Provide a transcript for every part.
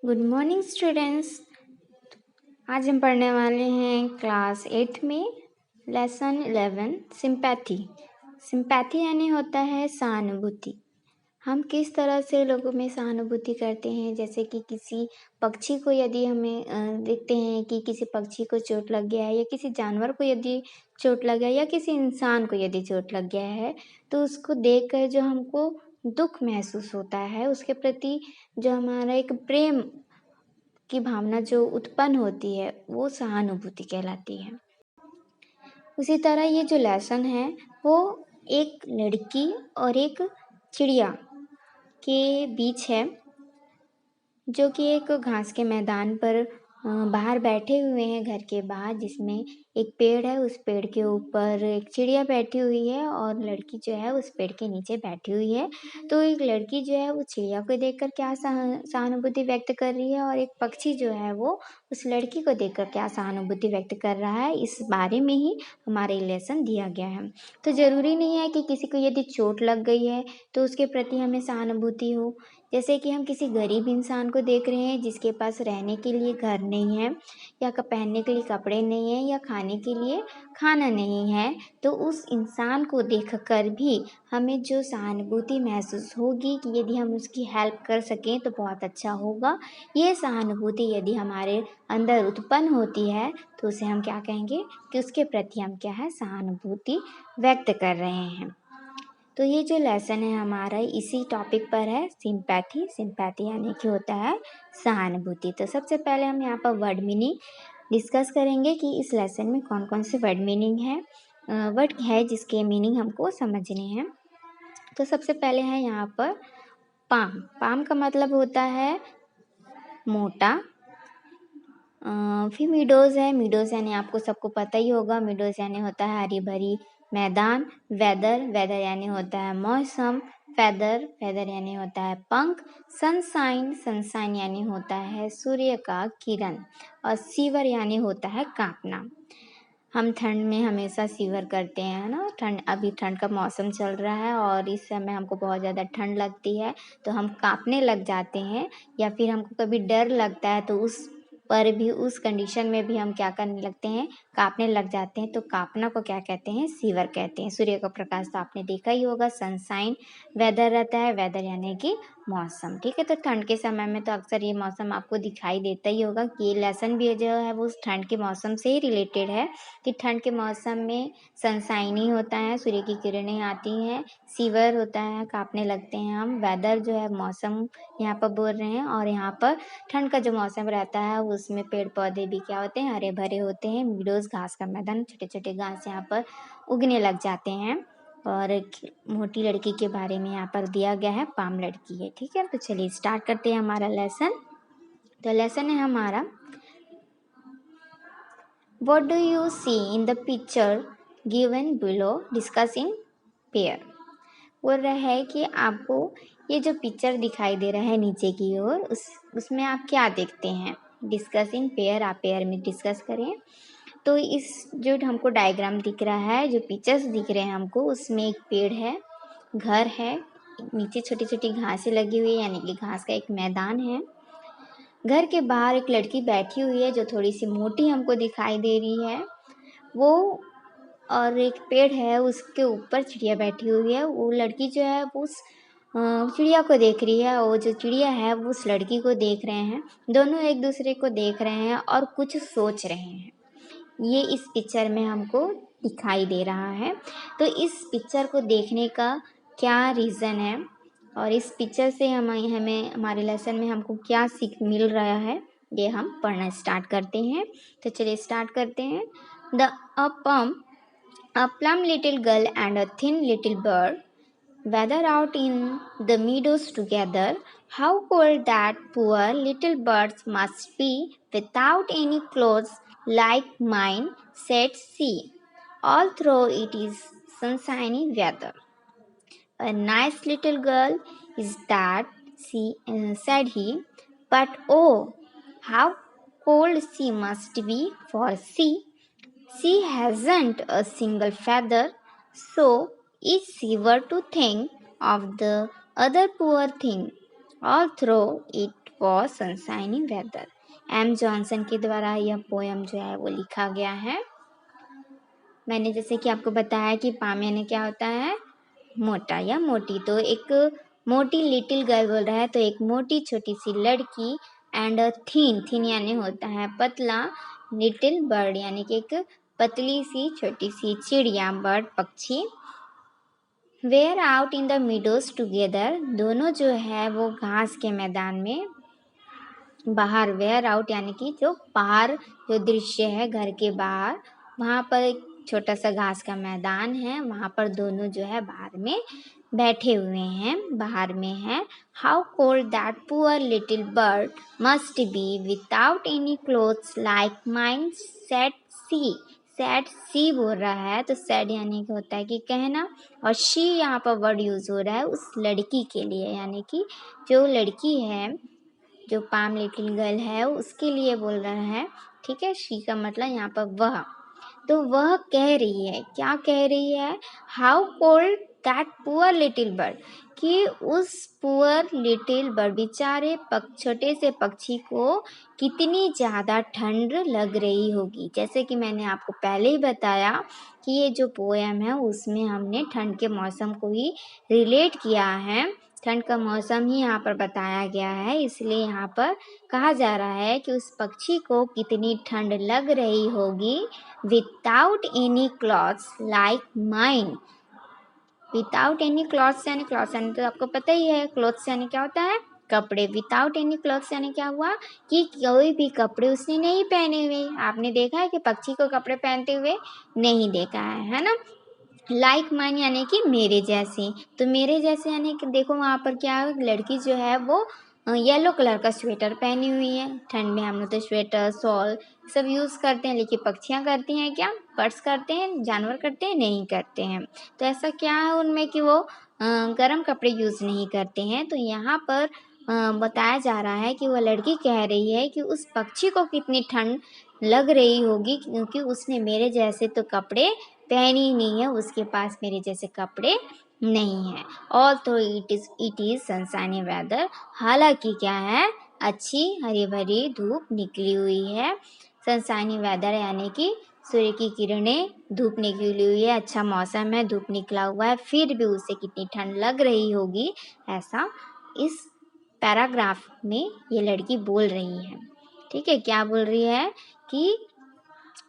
Good morning students. आज हम पढ़ने वाले हैं क्लास 8 में लेसन 11 सिंपैथी। सिंपैथी यानी होता है सहानुभूति। हम किस तरह से लोगों में सहानुभूति करते हैं, जैसे कि किसी पक्षी को यदि हमें देखते हैं कि किसी पक्षी को चोट लग गया है, या किसी जानवर को यदि चोट लग गया है, या किसी इंसान को यदि चोट लग गया है, तो उसको देखकर जो हमको दुख महसूस होता है, उसके प्रति जो हमारा एक प्रेम की भावना जो उत्पन्न होती है वो सहानुभूति कहलाती है। उसी तरह ये जो लेसन है वो एक लड़की और एक चिड़िया के बीच है, जो कि एक घास के मैदान पर बाहर बैठे हुए हैं, घर के बाहर, जिसमें एक पेड़ है। उस पेड़ के ऊपर एक चिड़िया बैठी हुई है और लड़की जो है उस पेड़ के नीचे बैठी हुई है। तो एक लड़की जो है वो चिड़िया को देखकर क्या सहानुभूति व्यक्त कर रही है, और एक पक्षी जो है वो उस लड़की को देखकर क्या सहानुभूति व्यक्त कर रहा है, इस बारे में ही हमारे लेसन दिया गया है। तो ज़रूरी नहीं है कि किसी को यदि चोट लग गई है तो उसके प्रति हमें सहानुभूति हो। जैसे कि हम किसी गरीब इंसान को देख रहे हैं जिसके पास रहने के लिए घर नहीं है, या पहनने के लिए कपड़े नहीं है, या खाने के लिए खाना नहीं है, तो उस इंसान को देखकर भी हमें जो सहानुभूति महसूस होगी कि यदि हम उसकी हेल्प कर सकें तो बहुत अच्छा होगा। ये सहानुभूति यदि हमारे अंदर उत्पन्न होती है तो उसे हम क्या कहेंगे कि उसके प्रति हम क्या है, सहानुभूति व्यक्त कर रहे हैं। तो ये जो लेसन है हमारा इसी टॉपिक पर है, सिंपैथी। सिंपैथी यानी कि होता है सहानुभूति। तो सबसे पहले हम यहाँ पर वर्ड मीनिंग डिस्कस करेंगे कि इस लेसन में कौन कौन से वर्ड मीनिंग है, वर्ड है जिसके मीनिंग हमको समझने हैं। तो सबसे पहले है यहाँ पर पाम। पाम का मतलब होता है मोटा। फिर मीडोज़ है। मीडोज़ यानी आपको सबको पता ही होगा, मीडोज़ यानी होता है हरी भरी मैदान। वेदर, वेदर यानी होता है मौसम। फेदर, फेदर यानी होता है पंख। सनसाइन, सनसाइन यानी होता है सूर्य का किरण। और सीवर यानी होता है कांपना। हम ठंड में हमेशा सीवर करते हैं ना। अभी ठंड का मौसम चल रहा है और इस समय हमको बहुत ज़्यादा ठंड लगती है, तो हम कांपने लग जाते हैं। या फिर हमको कभी डर लगता है तो उस कंडीशन में भी हम क्या करने लगते हैं, कांपने लग जाते हैं। तो कांपना को क्या कहते हैं, सीवर कहते हैं। सूर्य का प्रकाश तो आपने देखा ही होगा। सनसाइन वेदर रहता है, वेदर यानी कि मौसम। ठीक है, तो ठंड के समय में तो अक्सर ये मौसम आपको दिखाई देता ही होगा कि ये लेसन भी जो है वो उस ठंड के मौसम से ही रिलेटेड है, कि ठंड के मौसम में सनसाइन ही होता है, सूर्य की किरणें आती हैं। सीवर होता है, कांपने लगते हैं हम। वेदर जो है मौसम यहाँ पर बोल रहे हैं। और यहाँ पर ठंड का जो मौसम रहता है उसमें पेड़ पौधे भी क्या होते हैं, हरे भरे होते हैं। मीडोज घास का मैदान, छोटे छोटे घास यहाँ पर उगने लग जाते हैं। और एक मोटी लड़की के बारे में यहाँ पर दिया गया है, पाम लड़की है। ठीक है, तो चलिए स्टार्ट करते हैं हमारा लेसन। तो लेसन है हमारा, What do you see in the picture given below? Discuss in pair. बोल रहा है कि आपको ये जो पिक्चर दिखाई दे रहा है नीचे की ओर, उसमें आप क्या देखते हैं। डिस्कस इन पेयर, आप पेयर में डिस्कस करें। तो इस जो हमको डायग्राम दिख रहा है, जो पिक्चर्स दिख रहे हैं हमको, उसमें एक पेड़ है, घर है, नीचे छोटी छोटी घासें लगी हुई है, यानी कि घास का एक मैदान है। घर के बाहर एक लड़की बैठी हुई है जो थोड़ी सी मोटी हमको दिखाई दे रही है वो। और एक पेड़ है, उसके ऊपर चिड़िया बैठी हुई है। वो लड़की जो है वो उस चिड़िया को देख रही है, और जो चिड़िया है वो उस लड़की को देख रहे हैं। दोनों एक दूसरे को देख रहे हैं और कुछ सोच रहे हैं। ये इस पिक्चर में हमको दिखाई दे रहा है। तो इस पिक्चर को देखने का क्या रीज़न है, और इस पिक्चर से हमें हमारे लेसन में हमको क्या सीख मिल रहा है, ये हम पढ़ना स्टार्ट करते हैं। तो चलिए स्टार्ट करते हैं। A plump little girl and a thin little bird weather out in the meadows together. How cold that poor little birds must be without any clothes like mine, said she, although it is sunshiny weather. A nice little girl is that, said he, but oh, how cold she must be, for she hasn't a single feather, so if she were to think of the other poor thing, although it was sunshiny weather. M Johnson के द्वारा यह poem जो है वो लिखा गया है। मैंने जैसे कि आपको बताया कि पाम यानी क्या होता है, मोटा या मोटी। तो एक मोटी लिटिल गर्ल बोल रहा है, तो एक मोटी छोटी सी लड़की, एंड थीन यानी होता है पतला, लिटिल बर्ड यानी कि एक पतली सी छोटी सी चिड़िया, बर्ड पक्षी। Wear out in the meadows together, दोनों जो है वो घास के मैदान में बाहर, वेयर आउट यानी कि जो बाहर जो दृश्य है घर के बाहर, वहाँ पर एक छोटा सा घास का मैदान है, वहाँ पर दोनों जो है बाहर में बैठे हुए हैं, बाहर में है। How cold that poor little bird must be without any clothes like mine said she. Said she बोल रहा है, तो सैड यानी कि होता है कि कहना, और शी यहाँ पर वर्ड यूज हो रहा है उस लड़की के लिए, यानी कि जो लड़की है, जो पाम लिटिल गर्ल है उसके लिए बोल रहा है। ठीक है, शी का मतलब यहाँ पर वह। तो वह कह रही है, क्या कह रही है, how cold that poor little bird, कि उस पुअर लिटिल बर्ड, बेचारे छोटे से पक्षी को कितनी ज़्यादा ठंड लग रही होगी। जैसे कि मैंने आपको पहले ही बताया कि ये जो पोएम है उसमें हमने ठंड के मौसम को ही रिलेट किया है, ठंड का मौसम ही यहाँ पर बताया गया है, इसलिए यहाँ पर कहा जा रहा है कि उस पक्षी को कितनी ठंड लग रही होगी। Without any clothes like mine, without any clothes यानी तो आपको पता ही है, क्लॉथ्स यानी क्या होता है, कपड़े। विदाउट एनी क्लॉथ्स यानी क्या हुआ कि कोई भी कपड़े उसने नहीं पहने हुए। आपने देखा है कि पक्षी को कपड़े पहनते हुए नहीं देखा है ना। लाइक माइन यानी कि मेरे जैसे, तो मेरे जैसे यानी कि देखो वहाँ पर क्या है, लड़की जो है वो येलो कलर का स्वेटर पहनी हुई है। ठंड में हम लोग तो स्वेटर शॉल सब यूज़ करते हैं, लेकिन पक्षियाँ करती हैं क्या, बर्ड्स करते हैं, जानवर करते हैं, नहीं करते हैं। तो ऐसा क्या है उनमें कि वो गर्म कपड़े यूज़ नहीं करते हैं। तो यहाँ पर बताया जा रहा है कि वह लड़की कह रही है कि उस पक्षी को कितनी ठंड लग रही होगी, क्योंकि उसने मेरे जैसे तो कपड़े पहनी नहीं है, उसके पास मेरे जैसे कपड़े नहीं है। ऑल्दो इट इज सनशाइनी वेदर, हालांकि क्या है, अच्छी हरी भरी धूप निकली हुई है। सनशाइनी वेदर यानी कि सूर्य की किरणें, धूप निकली हुई है, अच्छा मौसम है, धूप निकला हुआ है, फिर भी उसे कितनी ठंड लग रही होगी, ऐसा इस पैराग्राफ में ये लड़की बोल रही है। ठीक है, क्या बोल रही है कि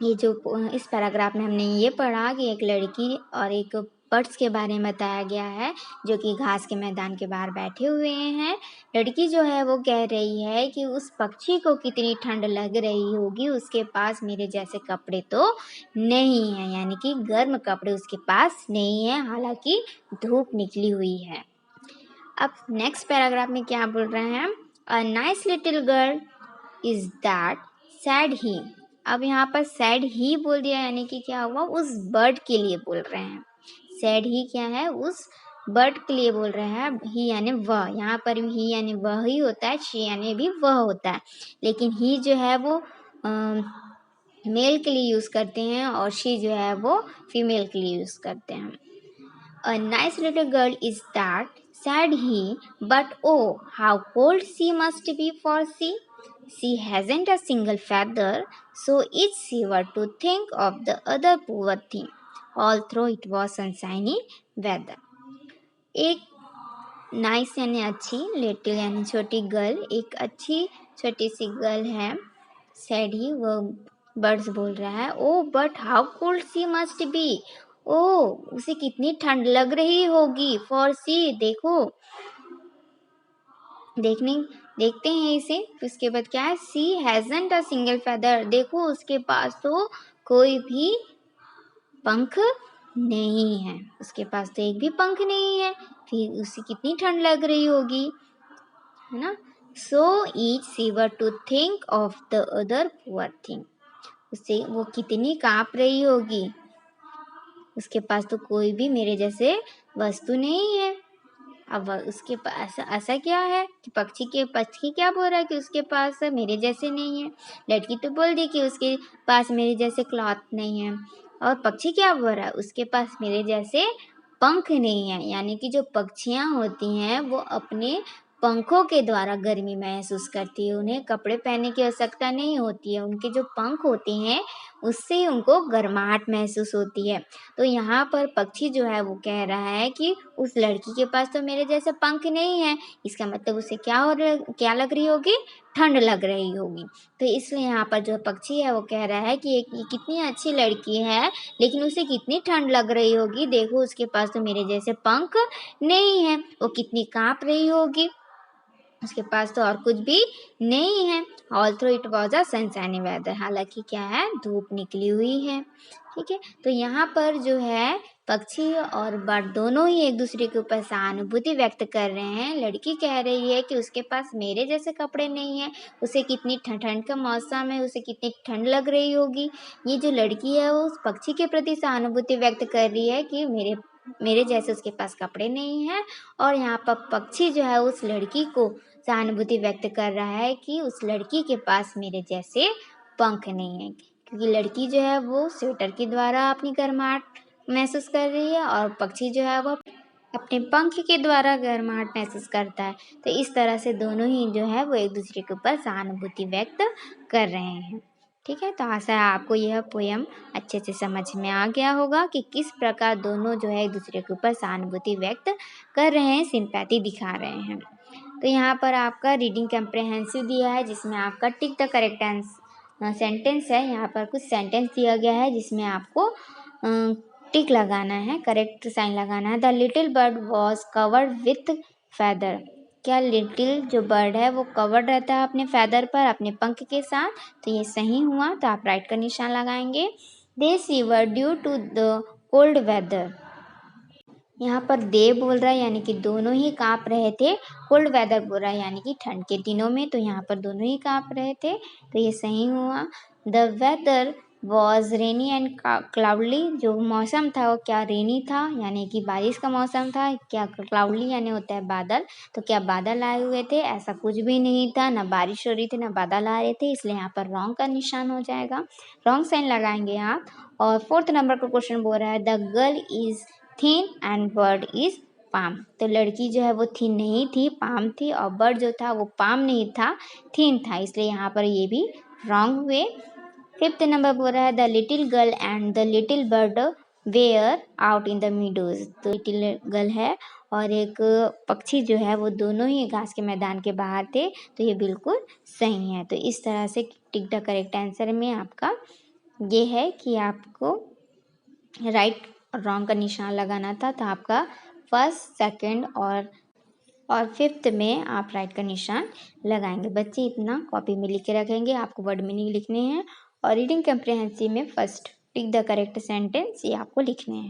ये जो इस पैराग्राफ में हमने ये पढ़ा कि एक लड़की और एक बर्ड्स के बारे में बताया गया है, जो कि घास के मैदान के बाहर बैठे हुए हैं। लड़की जो है वो कह रही है कि उस पक्षी को कितनी ठंड लग रही होगी, उसके पास मेरे जैसे कपड़े तो नहीं है, यानी कि गर्म कपड़े उसके पास नहीं है, हालांकि धूप निकली हुई है। अब नेक्स्ट पैराग्राफ में क्या बोल रहे हैं, a nice little girl is that said he. अब यहाँ पर सैड ही बोल दिया, यानी कि क्या हुआ, उस बर्ड के लिए बोल रहे हैं। सैड ही क्या है, उस बर्ड के लिए बोल रहे हैं, ही यानी वह, यहाँ पर भी ही यानी वह ही होता है, शी यानी भी वह होता है, लेकिन ही जो है वो मेल के लिए यूज़ करते हैं और शी जो है वो फीमेल के लिए यूज़ करते हैं। A nice little girl is that, said he, but oh, how cold she must be for she. She hasn't a single feather, so it's shiver to think of the other poor thing, although it was sunshiny weather. एक nice यानी अच्छी, little यानी छोटी girl, एक अच्छी छोटी सी girl है, sad ही वो बर्ड्स बोल रहा है, oh but how cold she must be, oh उसे कितनी ठंड लग रही होगी, फॉर सी देखो, देखते हैं इसे। उसके बाद क्या है, सी हैजंट अ सिंगल फेदर, देखो उसके पास तो कोई भी पंख नहीं है, उसके पास तो एक भी पंख नहीं है, फिर उसे कितनी ठंड लग रही होगी, है ना। So each sever to think of the other poor thing, उसे वो कितनी कांप रही होगी, उसके पास तो कोई भी मेरे जैसे वस्तु नहीं है। अब उसके पास ऐसा क्या है कि पक्षी क्या बोल रहा है कि उसके पास मेरे जैसे नहीं है, लड़की तो बोल दी कि उसके पास मेरे जैसे क्लॉथ नहीं है, और पक्षी क्या बोल रहा है, उसके पास मेरे जैसे पंख नहीं है, यानी कि जो पक्षियाँ होती हैं वो अपने पंखों के द्वारा गर्मी महसूस करती है। उन्हें कपड़े पहनने की आवश्यकता नहीं होती है, उनके जो पंख होते हैं उससे ही उनको गर्माहट महसूस होती है। तो यहाँ पर पक्षी जो है वो कह रहा है कि उस लड़की के पास तो मेरे जैसे पंख नहीं है, इसका मतलब उसे क्या लग रही होगी, ठंड लग रही होगी। तो इसलिए यहाँ पर जो पक्षी है वो कह रहा है कि ये कितनी अच्छी लड़की है, लेकिन उसे कितनी ठंड लग रही होगी, देखो उसके पास तो मेरे जैसे पंख नहीं है, वो कितनी काँप रही होगी, उसके पास तो और कुछ भी नहीं है। Although it was a सनशाइनी weather, हालांकि क्या है, धूप निकली हुई है। ठीक है, तो यहाँ पर जो है पक्षी और बर्ड दोनों ही एक दूसरे के ऊपर सहानुभूति व्यक्त कर रहे हैं। लड़की कह रही है कि उसके पास मेरे जैसे कपड़े नहीं है, उसे कितनी ठंड का मौसम है, उसे कितनी ठंड लग रही होगी। ये जो लड़की है वो उस पक्षी के प्रति सहानुभूति व्यक्त कर रही है कि मेरे जैसे उसके पास कपड़े नहीं हैं। और यहाँ पर पक्षी जो है उस लड़की को सहानुभूति व्यक्त कर रहा है कि उस लड़की के पास मेरे जैसे पंख नहीं है, क्योंकि लड़की जो है वो स्वेटर के द्वारा अपनी गर्माहट महसूस कर रही है और पक्षी जो है वो अपने पंख के द्वारा गर्माहट महसूस करता है। तो इस तरह से दोनों ही जो है वो एक दूसरे के ऊपर सहानुभूति व्यक्त कर रहे हैं। ठीक है, तो आशा है आपको यह पोयम अच्छे से समझ में आ गया होगा कि किस प्रकार दोनों जो है एक दूसरे के ऊपर सहानुभूति व्यक्त कर रहे हैं, सिंपैथी दिखा रहे हैं। तो यहाँ पर आपका रीडिंग कम्प्रहेंसिव दिया है, जिसमें आपका टिक द करेक्ट सेंटेंस है। यहाँ पर कुछ सेंटेंस दिया गया है जिसमें आपको टिक लगाना है, करेक्ट साइन लगाना है। The little bird was covered with feather, क्या लिटिल जो बर्ड है वो कवर्ड रहता है अपने फैदर पर, अपने पंख के साथ, तो ये सही हुआ, तो आप राइट का निशान लगाएंगे। They shiver due to the cold weather, यहाँ पर दे बोल रहा है यानी कि दोनों ही काँप रहे थे, कोल्ड वेदर बोल रहा है यानी कि ठंड के दिनों में, तो यहाँ पर दोनों ही काँप रहे थे, तो ये सही हुआ। The weather was rainy and cloudy, जो मौसम था वो क्या रेनी था यानी कि बारिश का मौसम था, क्या क्लाउडली यानी होता है बादल, तो क्या बादल आए हुए थे, ऐसा कुछ भी नहीं था, ना बारिश हो रही थी ना बादल आ रहे थे, इसलिए यहाँ पर रॉन्ग का निशान हो जाएगा, रॉन्ग साइन लगाएंगे आप। और 4th नंबर का क्वेश्चन बोल रहा है the girl is thin and bird is palm, तो लड़की जो है वो थिन नहीं थी, पाम थी, और बर्ड जो था वो पाम नहीं था, थिन था, इसलिए यहाँ पर ये भी रॉन्ग हुए। 5th नंबर बोल रहा है the little girl and the little bird wear out in the meadows, तो लिटिल गर्ल है और एक पक्षी जो है वो दोनों ही घास के मैदान के बाहर थे, तो ये बिल्कुल सही है। तो इस तरह से टिक द करेक्ट आंसर में आपका ये है कि आपको राइट और रॉन्ग का निशान लगाना था, तो आपका 1st, 2nd और 5th में आप राइट का निशान लगाएंगे। बच्चे इतना कॉपी में लिख के रखेंगे, आपको वर्ड मीनिंग लिखने हैं और रीडिंग कम्प्रहेंसिव में first tick the correct sentence ये आपको लिखने हैं।